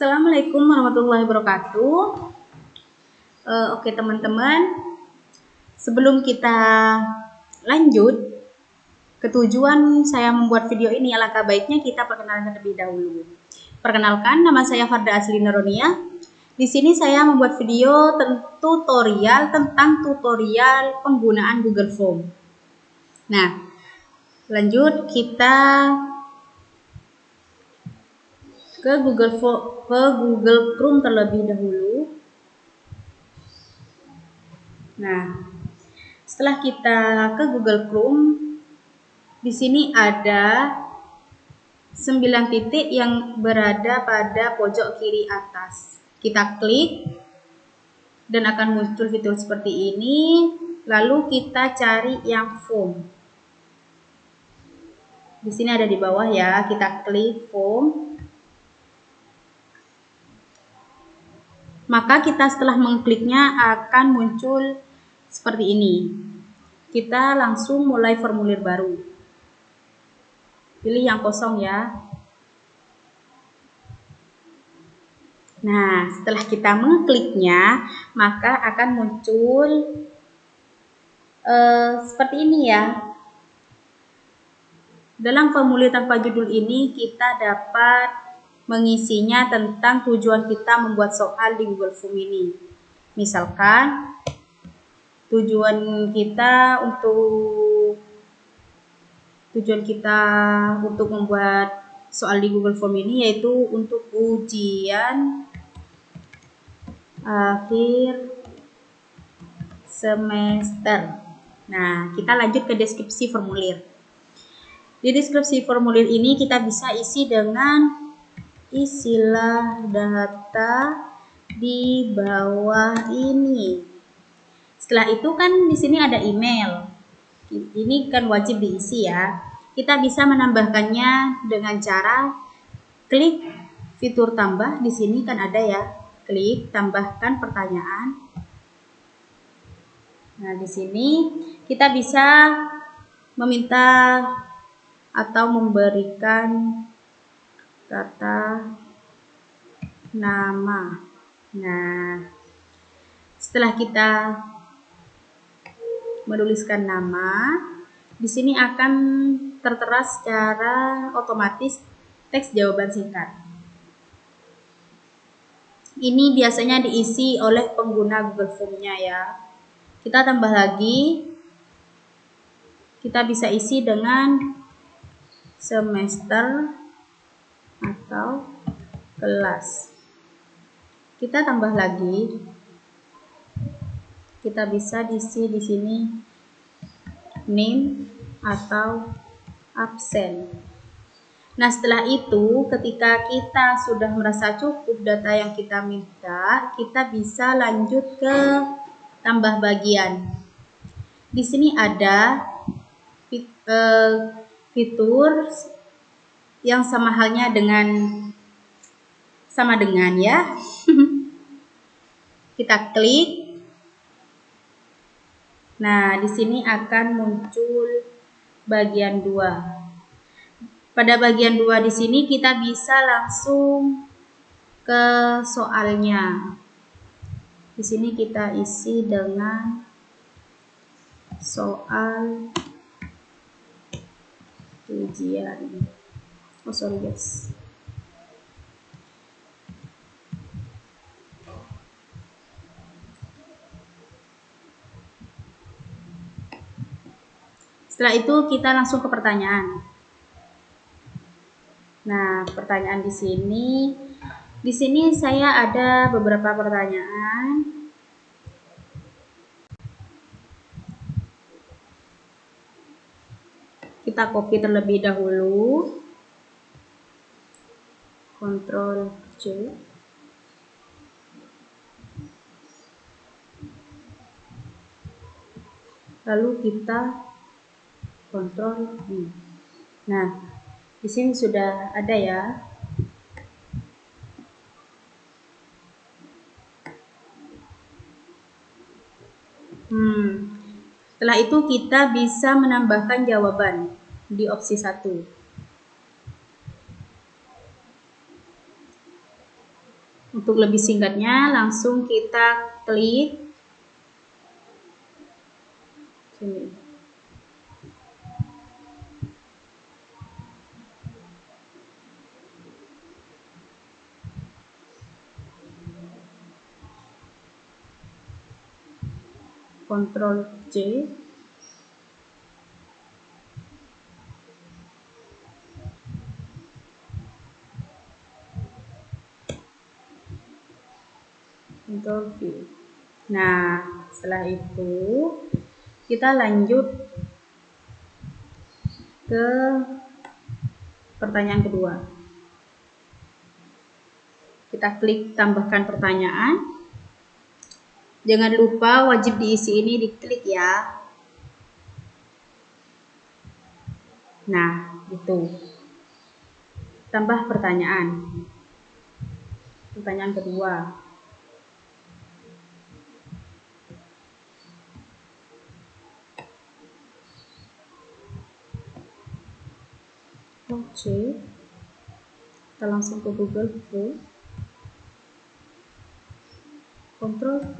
Assalamualaikum warahmatullahi wabarakatuh. Oke teman-teman, sebelum kita lanjut ke tujuan saya membuat video ini, alangkah baiknya kita perkenalkan terlebih dahulu. Perkenalkan, nama saya Farda Aslina Ronia. Di sini saya membuat video tutorial tentang tutorial penggunaan Google Form. Nah, lanjut kita ke Google Chrome terlebih dahulu. Nah, setelah kita ke Google Chrome, di sini ada 9 titik yang berada pada pojok kiri atas. Kita klik dan akan muncul fitur seperti ini. Lalu kita cari yang form. Di sini ada di bawah ya. Kita klik form. Maka kita setelah mengkliknya akan muncul seperti ini. Kita langsung mulai formulir baru. Pilih yang kosong ya. Nah, setelah kita mengkliknya, maka akan muncul seperti ini ya. Dalam formulir tanpa judul ini kita dapat mengisinya tentang tujuan kita membuat soal di Google Form ini. Misalkan tujuan kita untuk membuat soal di Google Form ini yaitu untuk ujian akhir semester. Nah, kita lanjut ke deskripsi formulir. Di deskripsi formulir ini kita bisa isi dengan isilah data di bawah ini. Setelah itu kan di sini ada email. Ini kan wajib diisi ya. Kita bisa menambahkannya dengan cara klik fitur tambah. Di sini kan ada ya. Klik tambahkan pertanyaan. Nah, di sini kita bisa meminta atau memberikan kata nama. Nah, setelah kita menuliskan nama, di sini akan tertera secara otomatis teks jawaban singkat. Ini biasanya diisi oleh pengguna Google Form-nya ya. Kita tambah lagi, kita bisa isi dengan semester atau kelas. Kita tambah lagi, kita bisa diisi di sini name atau absen. Nah, setelah itu ketika kita sudah merasa cukup data yang kita minta, kita bisa lanjut ke tambah bagian. Di sini ada fitur yang sama halnya dengan ya. Kita klik. Nah, di sini akan muncul bagian 2. Pada bagian 2 di sini kita bisa langsung ke soalnya. Di sini kita isi dengan soal ujian. Sorry guys. Setelah itu kita langsung ke pertanyaan. Nah, pertanyaan di sini saya ada beberapa pertanyaan. Kita copy terlebih dahulu. Ctrl C. Lalu kita Ctrl V. Nah, di sini sudah ada ya. Setelah itu kita bisa menambahkan jawaban di opsi 1. Untuk lebih singkatnya, langsung kita klik sini. Ctrl C. Ctrl V. Nah, setelah itu kita lanjut ke pertanyaan kedua. Kita klik tambahkan pertanyaan. Jangan lupa wajib diisi ini diklik ya. Nah, itu. Tambah pertanyaan. Pertanyaan kedua. Oke. Kita langsung ke Google Form. Ctrl V.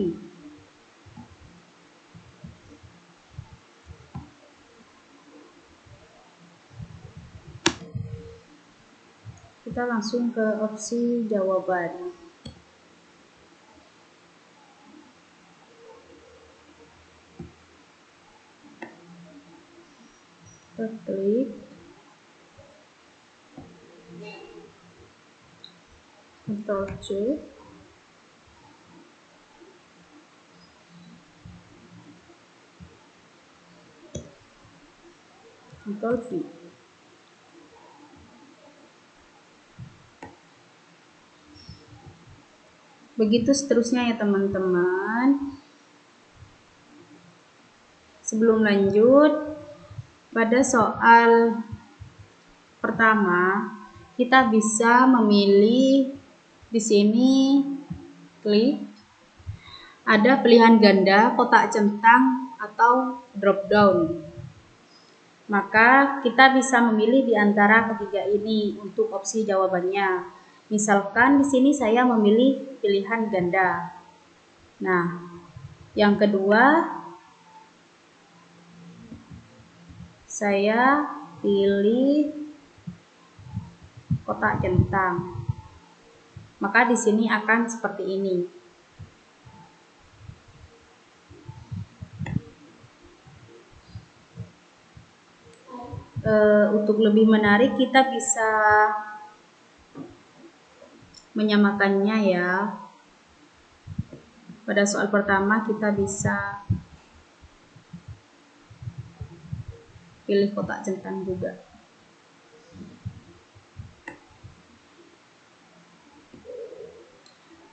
Kita langsung ke opsi jawaban. Kita klik. Ctrl C. Ctrl V. Begitu seterusnya ya teman-teman. Sebelum lanjut, pada soal pertama kita bisa memilih di sini, klik ada pilihan ganda, kotak centang atau drop down. Maka kita bisa memilih di antara ketiga ini untuk opsi jawabannya. Misalkan di sini saya memilih pilihan ganda. Nah, yang kedua saya pilih kotak centang. Maka di sini akan seperti ini. Untuk lebih menarik kita bisa menyamakannya ya. Pada soal pertama kita bisa pilih kotak centang juga.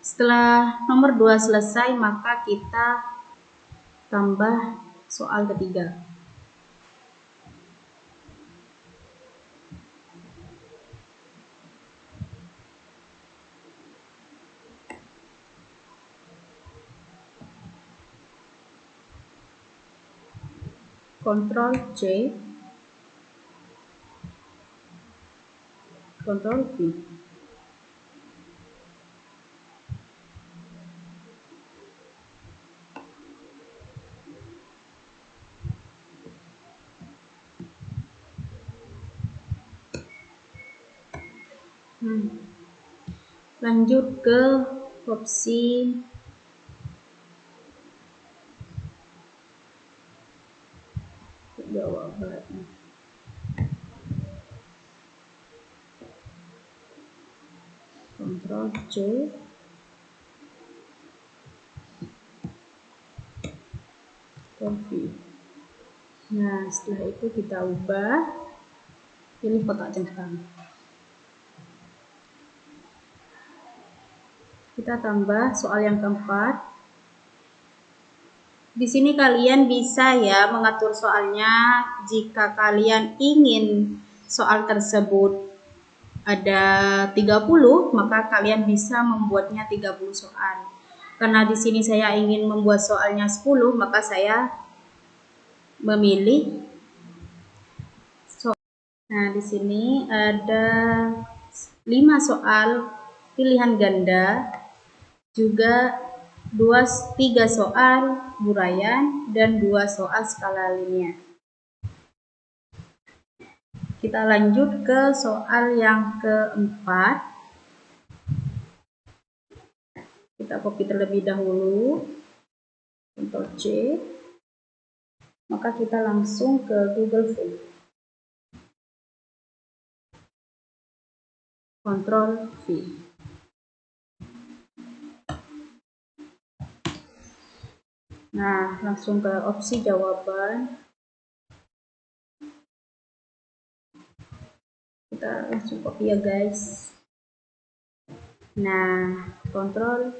Setelah nomor 2 selesai, maka kita tambah soal ketiga. Ctrl C, Ctrl V. Lanjut ke opsi jawaban. Ctrl C, Ctrl V. Nah, setelah itu kita ubah, pilih kotak centang. Kita tambah soal yang keempat. Di sini kalian bisa ya mengatur soalnya. Jika kalian ingin soal tersebut ada 30, maka kalian bisa membuatnya 30 soal. Karena di sini saya ingin membuat soalnya 10, maka saya memilih soal. Nah, di sini ada 5 soal pilihan ganda. juga 3 soal uraian dan 2 soal skala linear. Kita lanjut ke soal yang keempat. Kita copy terlebih dahulu, Ctrl C, maka kita langsung ke Google Form, Ctrl V. Nah, langsung ke opsi jawaban. Kita langsung copy ya guys. Nah, Ctrl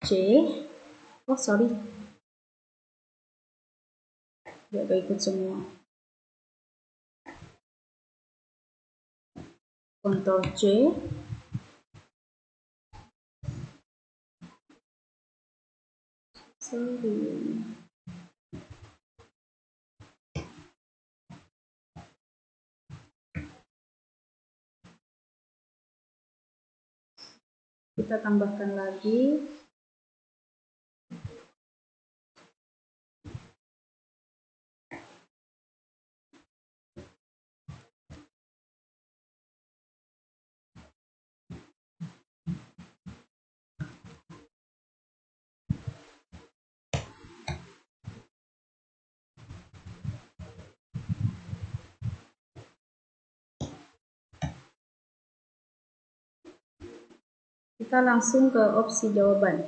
C. Oh sorry, gak ikut semua. Ctrl C. Sorry. Kita tambahkan lagi. Kita langsung ke opsi jawaban.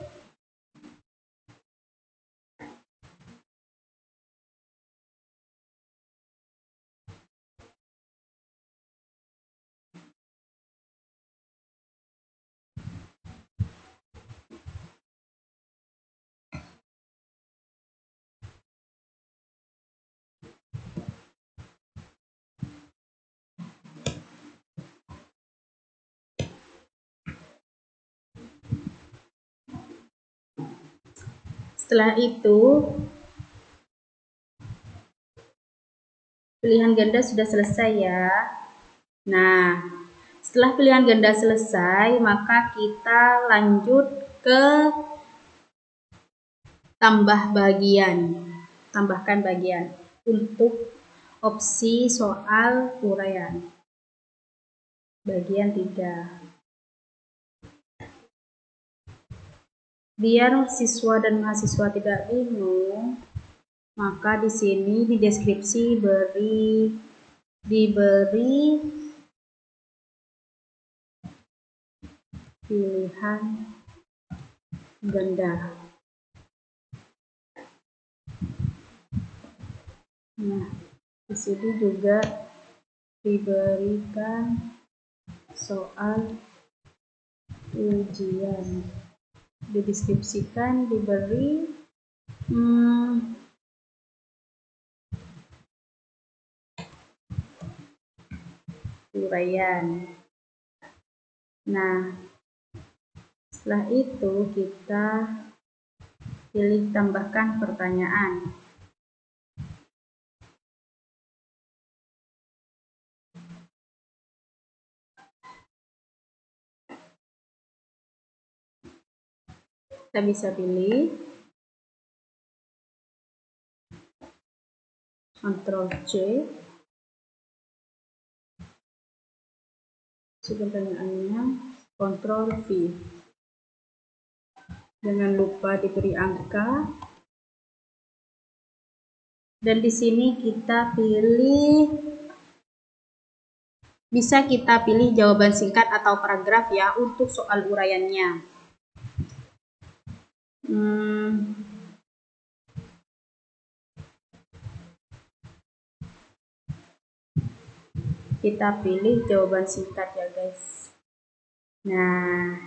Setelah itu, pilihan ganda sudah selesai ya. Nah, setelah pilihan ganda selesai, maka kita lanjut ke tambahkan bagian untuk opsi soal uraian. Bagian 3. Biar siswa dan mahasiswa tidak bingung, maka di sini di deskripsi diberi pilihan ganda. Nah, di sini juga diberikan soal ujian. Dideskripsikan, diberi uraian. Nah, setelah itu kita pilih tambahkan pertanyaan. Kita bisa pilih Ctrl C. Pertanyaannya Ctrl V. Jangan lupa diberi angka. Dan di sini kita bisa kita pilih jawaban singkat atau paragraf ya untuk soal uraiannya. Kita pilih jawaban singkat ya guys. Nah,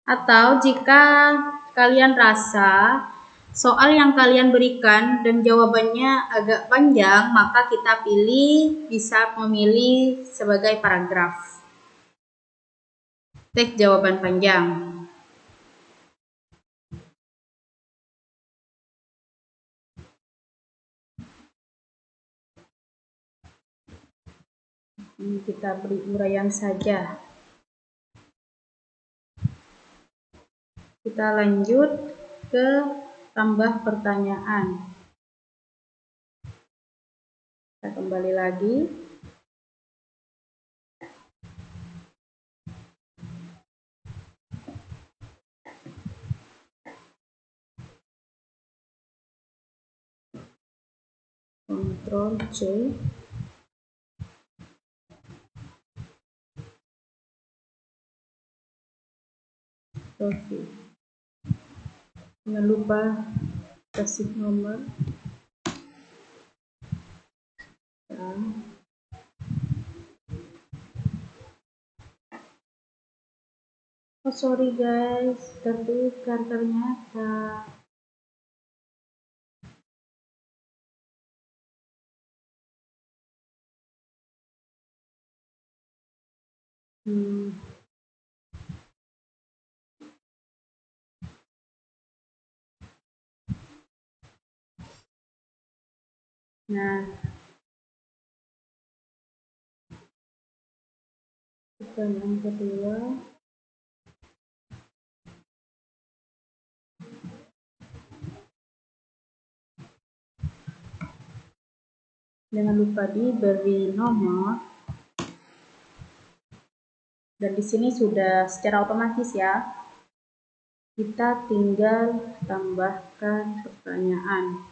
atau jika kalian rasa soal yang kalian berikan dan jawabannya agak panjang, maka kita bisa memilih sebagai paragraf. Teks jawaban panjang. Kita beri uraian saja. Kita lanjut ke tambah pertanyaan. Kita kembali lagi. Ctrl C. Oke. Jangan lupa kasih nomor. Ya. Oh sorry guys, tertukar ternyata. Nah, pertanyaan kedua. Jangan lupa diberi nomor. Dan di sini sudah secara otomatis ya. Kita tinggal tambahkan pertanyaan.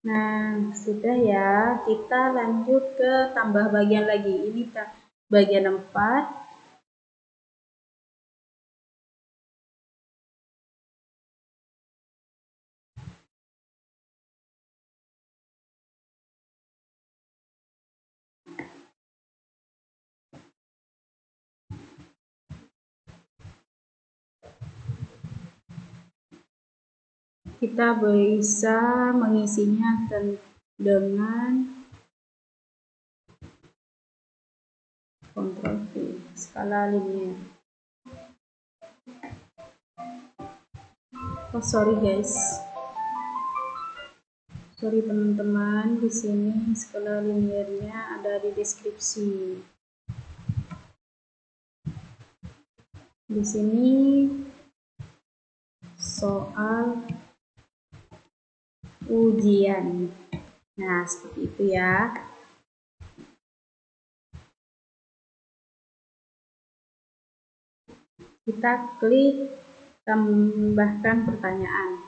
Nah, sudah ya. Kita lanjut ke tambah bagian lagi. Ini bagian 4. Kita bisa mengisinya dengan Ctrl V, skala linier. Oh sorry guys, sorry teman-teman, di sini skala liniernya ada di deskripsi. Di sini soal ujian. Nah, seperti itu ya. Kita klik tambahkan pertanyaan.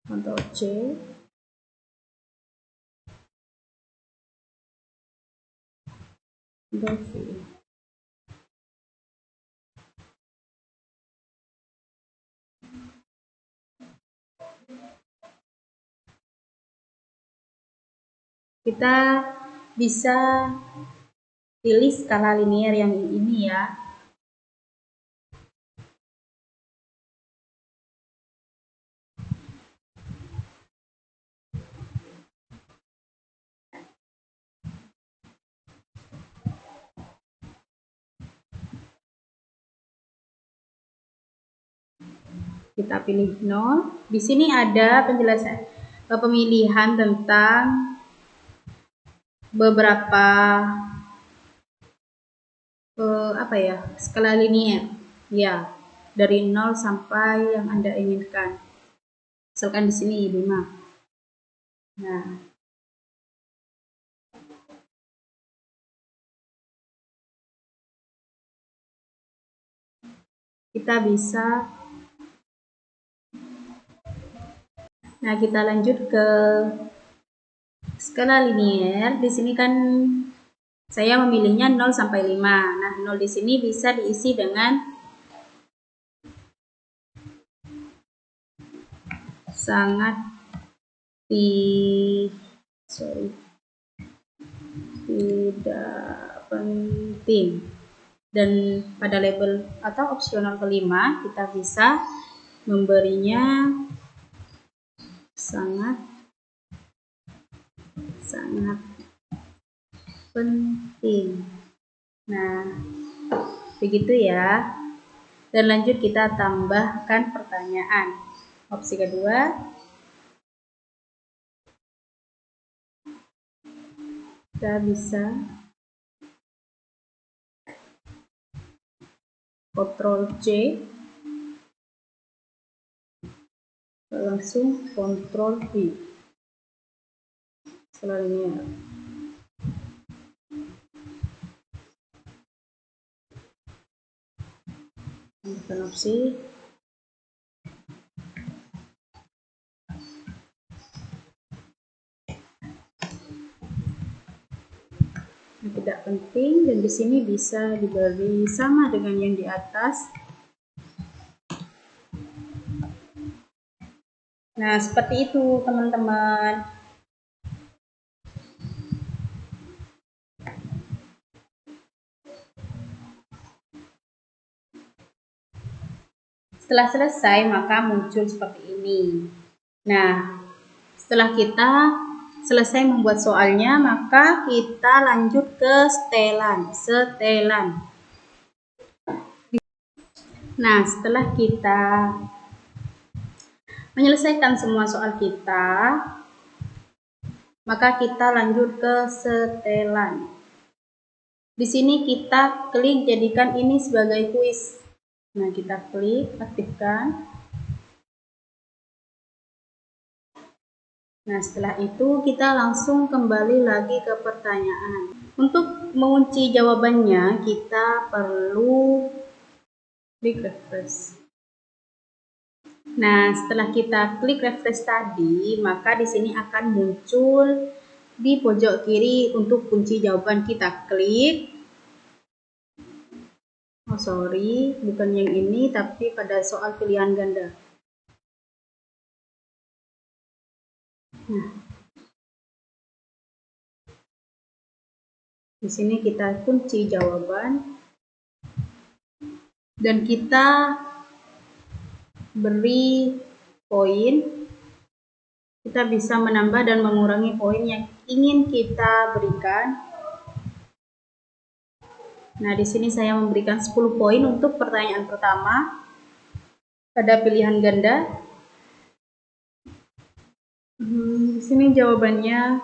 Ctrl C. Ctrl V. Kita bisa pilih skala linier yang ini ya. Kita pilih 0. Di sini ada penjelasan pemilihan tentang beberapa skala linier. Ya, dari 0 sampai yang Anda inginkan. Misalkan di sini 5. Nah, kita bisa. Nah, kita lanjut ke skala linier. Di sini kan saya memilihnya 0 sampai 5. Nah, 0 di sini bisa diisi dengan sangat tidak penting. Dan pada label atau opsional kelima kita bisa memberinya sangat penting. Nah, begitu ya. Dan lanjut kita tambahkan pertanyaan. Opsi kedua, kita bisa Ctrl C, langsung Ctrl V. Selanjutnya tambahkan opsi tidak penting, dan di sini bisa diberi sama dengan yang di atas. Nah, seperti itu teman-teman. Setelah selesai maka muncul seperti ini. Nah, setelah kita selesai membuat soalnya, maka kita lanjut ke setelan. Nah, setelah kita menyelesaikan semua soal kita, maka kita lanjut ke setelan. Di sini kita klik jadikan ini sebagai kuis. Nah, kita klik aktifkan. Nah, setelah itu kita langsung kembali lagi ke pertanyaan. Untuk mengunci jawabannya, kita perlu klik refresh. Nah, setelah kita klik refresh tadi, maka di sini akan muncul di pojok kiri untuk kunci jawaban. Kita klik. Oh, sorry, bukan yang ini, tapi pada soal pilihan ganda. Nah, di sini kita kunci jawaban dan kita beri poin. Kita bisa menambah dan mengurangi poin yang ingin kita berikan. Nah, di sini saya memberikan 10 poin untuk pertanyaan pertama pada pilihan ganda. Di sini jawabannya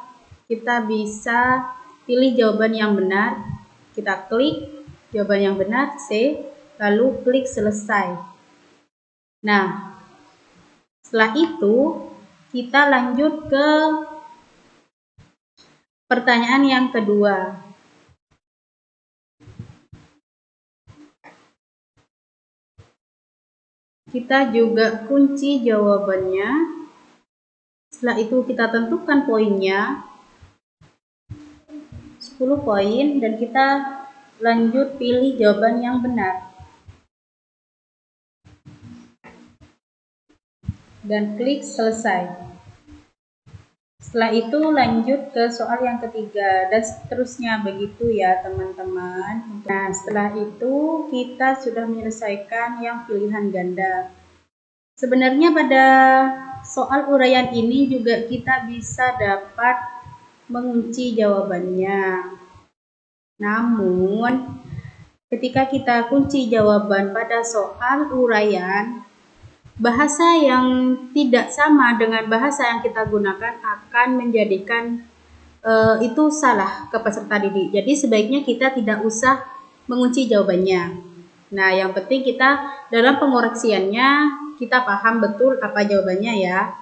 kita bisa pilih jawaban yang benar. Kita klik jawaban yang benar, C, lalu klik selesai. Nah, setelah itu kita lanjut ke pertanyaan yang kedua. Kita juga kunci jawabannya. Setelah itu kita tentukan poinnya 10 poin dan kita lanjut pilih jawaban yang benar. Dan klik selesai. Setelah itu lanjut ke soal yang ketiga dan seterusnya begitu ya teman-teman. Nah, setelah itu kita sudah menyelesaikan yang pilihan ganda. Sebenarnya pada soal uraian ini juga kita bisa dapat mengunci jawabannya. Namun, ketika kita kunci jawaban pada soal uraian, bahasa yang tidak sama dengan bahasa yang kita gunakan akan menjadikan itu salah ke peserta didik. Jadi sebaiknya kita tidak usah mengunci jawabannya. Nah, yang penting kita dalam pengoreksiannya kita paham betul apa jawabannya ya.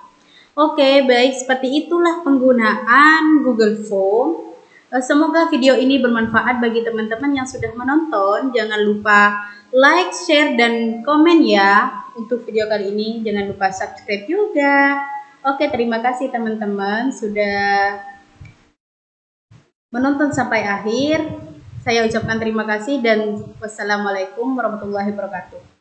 Oke, baik, seperti itulah penggunaan Google Form. Semoga video ini bermanfaat bagi teman-teman yang sudah menonton. Jangan lupa like, share, dan komen ya untuk video kali ini. Jangan lupa subscribe juga. Oke, terima kasih teman-teman sudah menonton sampai akhir. Saya ucapkan terima kasih dan wassalamualaikum warahmatullahi wabarakatuh.